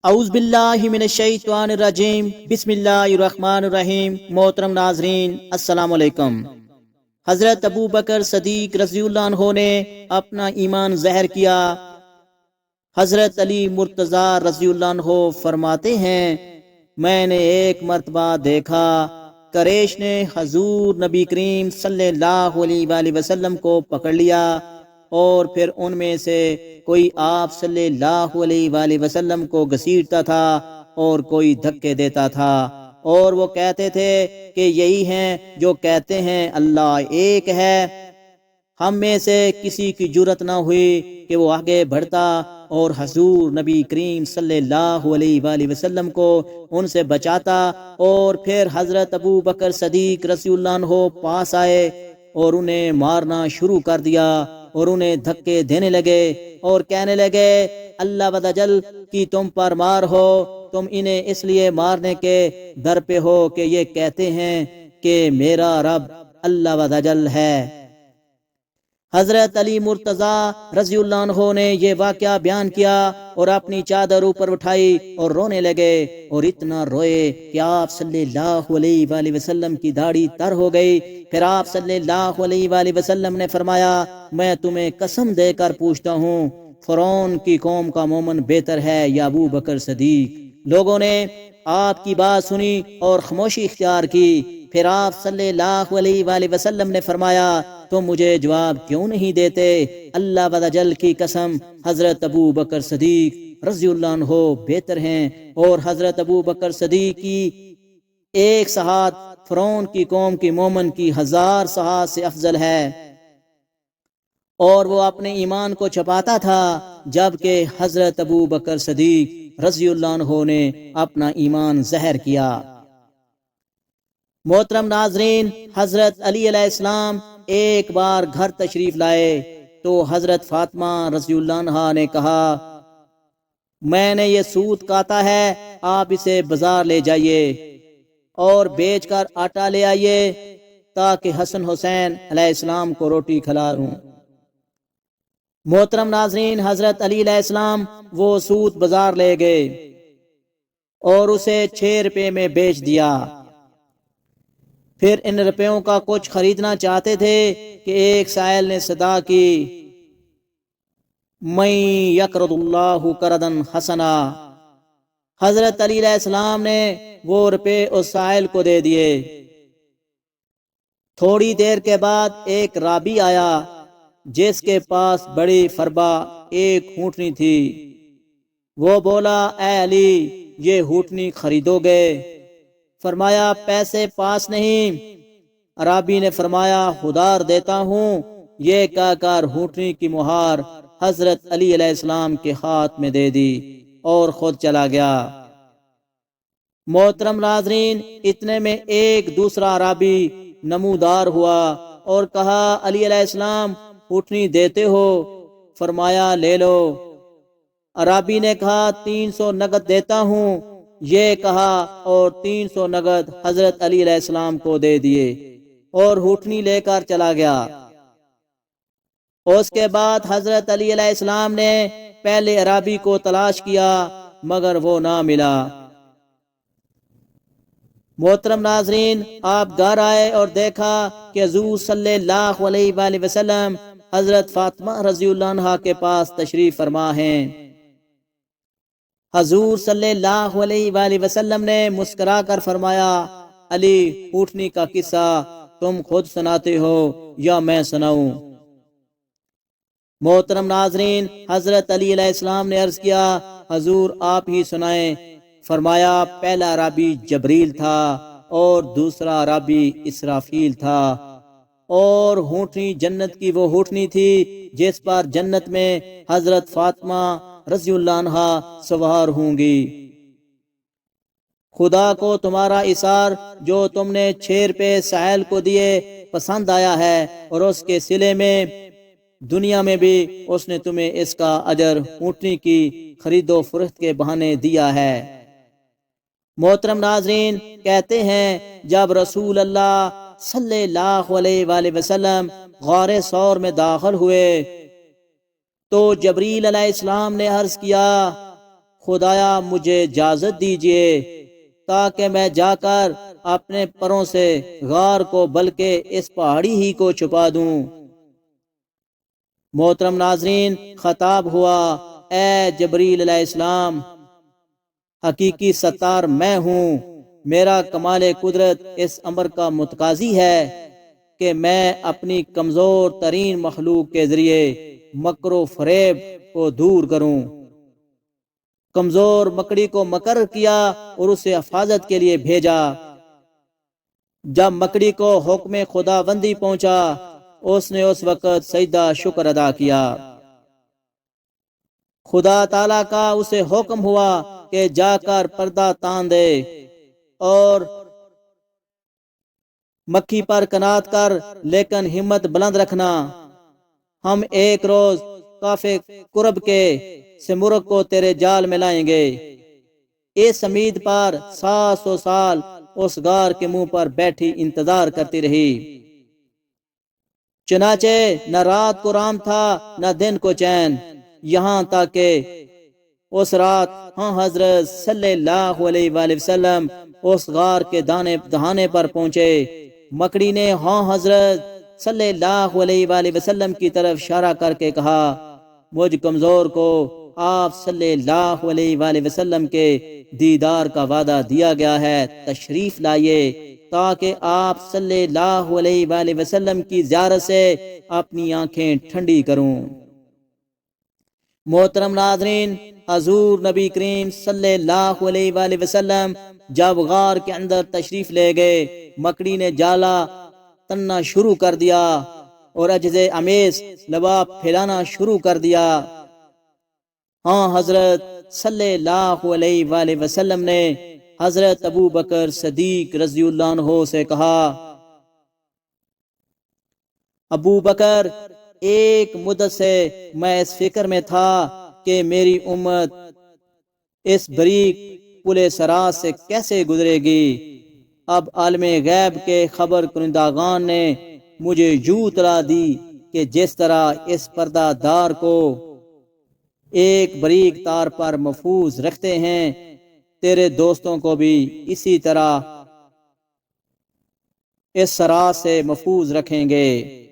اعوذ باللہ من الشیطان الرجیم، بسم اللہ الرحمن الرحیم۔ محترم ناظرین، السلام علیکم۔ حضرت ابو بکر صدیق رضی اللہ عنہ نے اپنا ایمان ظاہر کیا۔ حضرت علی مرتضیٰ رضی اللہ عنہ فرماتے ہیں، میں نے ایک مرتبہ دیکھا قریش نے حضور نبی کریم صلی اللہ علیہ وآلہ وسلم کو پکڑ لیا، اور پھر ان میں سے کوئی آپ صلی اللہ علیہ وآلہ وسلم کو گھسیٹتا تھا اور کوئی دھکے دیتا تھا، اور وہ کہتے تھے کہ یہی ہیں جو کہتے ہیں اللہ ایک ہے۔ ہم میں سے کسی کی جرت نہ ہوئی کہ وہ آگے بڑھتا اور حضور نبی کریم صلی اللہ علیہ وآلہ وسلم کو ان سے بچاتا، اور پھر حضرت ابو بکر صدیق رضی اللہ عنہ پاس آئے اور انہیں مارنا شروع کر دیا، اور انہیں دھکے دینے لگے اور کہنے لگے اللہ ود جل کی تم پر مار ہو، تم انہیں اس لیے مارنے کے در پہ ہو کہ یہ کہتے ہیں کہ میرا رب اللہ ود جل ہے۔ حضرت علی مرتضیٰ رضی اللہ عنہ نے یہ واقعہ بیان کیا اور اپنی چادر اوپر اٹھائی اور رونے لگے، اور اتنا روئے کہ آپ صلی اللہ علیہ وآلہ وسلم کی داڑھی تر ہو گئی۔ پھر آپ صلی اللہ علیہ وآلہ وسلم نے فرمایا، میں تمہیں قسم دے کر پوچھتا ہوں، فرعون کی قوم کا مومن بہتر ہے یا ابو بکر صدیق؟ لوگوں نے آپ کی بات سنی اور خاموشی اختیار کی۔ پھر آپ صلی اللہ علیہ وآلہ وسلم نے فرمایا، تم مجھے جواب کیوں نہیں دیتے؟ اللہ ود جل کی قسم، حضرت ابو بکر صدیق رضی اللہ عنہ بہتر ہیں، اور حضرت ابو بکر صدیق کی ایک ساعت فرعون کی قوم کی مومن کی 1000 ساعت سے افضل ہے۔ اور وہ اپنے ایمان کو چھپاتا تھا، جبکہ حضرت ابو بکر صدیق رضی اللہ عنہ نے اپنا ایمان ظاہر کیا۔ محترم ناظرین، حضرت علی علیہ السلام ایک بار گھر تشریف لائے تو حضرت فاطمہ رضی اللہ عنہا نے کہا، میں نے یہ سوت کاتا ہے، آپ اسے بازار لے جائیے اور بیچ کر آٹا لے آئیے تاکہ حسن حسین علیہ السلام کو روٹی کھلاؤں۔ محترم ناظرین، حضرت علی علیہ السلام وہ سوت بازار لے گئے اور اسے 6 روپے میں بیچ دیا۔ پھر ان روپیوں کا کچھ خریدنا چاہتے تھے کہ ایک سائل نے صدا کی، من یقرض اللہ قرضا حسنا۔ حضرت علی علیہ السلام نے وہ روپے اس سائل کو دے دیے۔ تھوڑی دیر کے بعد ایک رابی آیا جس کے پاس بڑی فربا ایک اونٹنی تھی۔ وہ بولا، اے علی، یہ اونٹنی خریدو گے؟ فرمایا، پیسے پاس نہیں۔ عرابی نے فرمایا، خدار دیتا ہوں۔ یہ کہہ کر اونٹنی کی مہار حضرت علی علیہ السلام کے ہاتھ میں دے دی اور خود چلا گیا۔ محترم ناظرین، اتنے میں ایک دوسرا عرابی نمودار ہوا اور کہا، علی علیہ السلام اونٹنی دیتے ہو؟ فرمایا، لے لو۔ عرابی نے کہا، 300 نقد دیتا ہوں۔ یہ کہا اور 300 نقد حضرت علی علیہ السلام کو دے دیے اور اونٹنی لے کر چلا گیا۔ اس کے بعد حضرت علی علیہ السلام نے پہلے عرابی کو تلاش کیا مگر وہ نہ ملا۔ محترم ناظرین، آپ گھر آئے اور دیکھا کہ حضور صلی اللہ علیہ وآلہ وسلم حضرت فاطمہ رضی اللہ عنہا کے پاس تشریف فرما ہیں۔ حضور صلی اللہ علیہ وآلہ وسلم نے مسکرا کر فرمایا، علی، اونٹنی کا قصہ تم خود سناتے ہو یا میں سناؤں؟ محترم ناظرین، حضرت علی علیہ السلام نے عرض کیا، حضور آپ ہی سنائیں۔ فرمایا، پہلا عرابی جبریل تھا اور دوسرا عرابی اسرافیل تھا، اور اونٹنی جنت کی وہ اونٹنی تھی جس پر جنت میں حضرت فاطمہ رضی اللہ عنہا سوار ہوں گی۔ خدا کو تمہارا اثار جو تم نے 6 روپے سائل کو دیے پسند آیا ہے، اور اس کے صلے میں دنیا میں بھی اس نے تمہیں اس کا اجر اونٹنی کی خرید و فروخت کے بہانے دیا ہے۔ محترم ناظرین، کہتے ہیں جب رسول اللہ صلی اللہ علیہ وآلہ وسلم غار ثور میں داخل ہوئے تو جبریل علیہ السلام نے عرض کیا، خدایا مجھے اجازت دیجیے تاکہ میں جا کر اپنے پروں سے غار کو بلکہ اس پہاڑی ہی کو چھپا دوں۔ محترم ناظرین، خطاب ہوا، اے جبریل علیہ السلام، حقیقی ستار میں ہوں۔ میرا کمال قدرت اس امر کا متقاضی ہے کہ میں اپنی کمزور ترین مخلوق کے ذریعے مکر و فریب کو دور کروں۔ کمزور مکڑی کو مکر کیا اور اسے حفاظت کے لیے بھیجا۔ جب مکڑی کو حکم خداوندی پہنچا، اس نے اس وقت سجدہ شکر ادا کیا۔ خدا تعالیٰ کا اسے حکم ہوا کہ جا کر پردہ تان دے اور مکھی پر قناعت کر، لیکن ہمت بلند رکھنا۔ ہم ایک روز کافی قرب کے سمرغ کو تیرے جال میں لائیں گے۔ اس امید پر 700 سال اس غار کے منہ پر بیٹھی انتظار کرتی رہی۔ چنانچہ نہ رات کو آرام تھا نہ دن کو چین، یہاں تک کہ اس رات حضرت صلی اللہ علیہ وآلہ وسلم اس غار کے دہانے پر پہنچے۔ مکڑی نے حضرت صلی اللہ علیہ وآلہ وسلم کی طرف اشارہ کر کے کہا، مجھ کمزور کو آپ صلی اللہ علیہ وآلہ وسلم کے دیدار کا وعدہ دیا گیا ہے، تشریف لائیے تاکہ آپ صلی اللہ علیہ وآلہ وسلم کی زیارت سے اپنی آنکھیں ٹھنڈی کروں۔ محترم ناظرین، حضور نبی کریم صلی اللہ علیہ وآلہ وسلم جب غار کے اندر تشریف لے گئے، مکڑی نے جالا تننا شروع کر دیا اور عجز امیز لباب پھیلانا شروع کر دیا۔ حضرت صلی اللہ علیہ وآلہ وسلم نے حضرت ابو بکر صدیق رضی اللہ عنہ سے کہا، ابو بکر، ایک مدت سے میں اس فکر میں تھا کہ میری امت اس بریک پل صراط سے کیسے گزرے گی۔ اب عالم غیب کے خبر کنندگان نے مجھے یوں اطلاع دی کہ جس طرح اس پردہ دار کو ایک بریک تار پر محفوظ رکھتے ہیں، تیرے دوستوں کو بھی اسی طرح اس صراط سے محفوظ رکھیں گے۔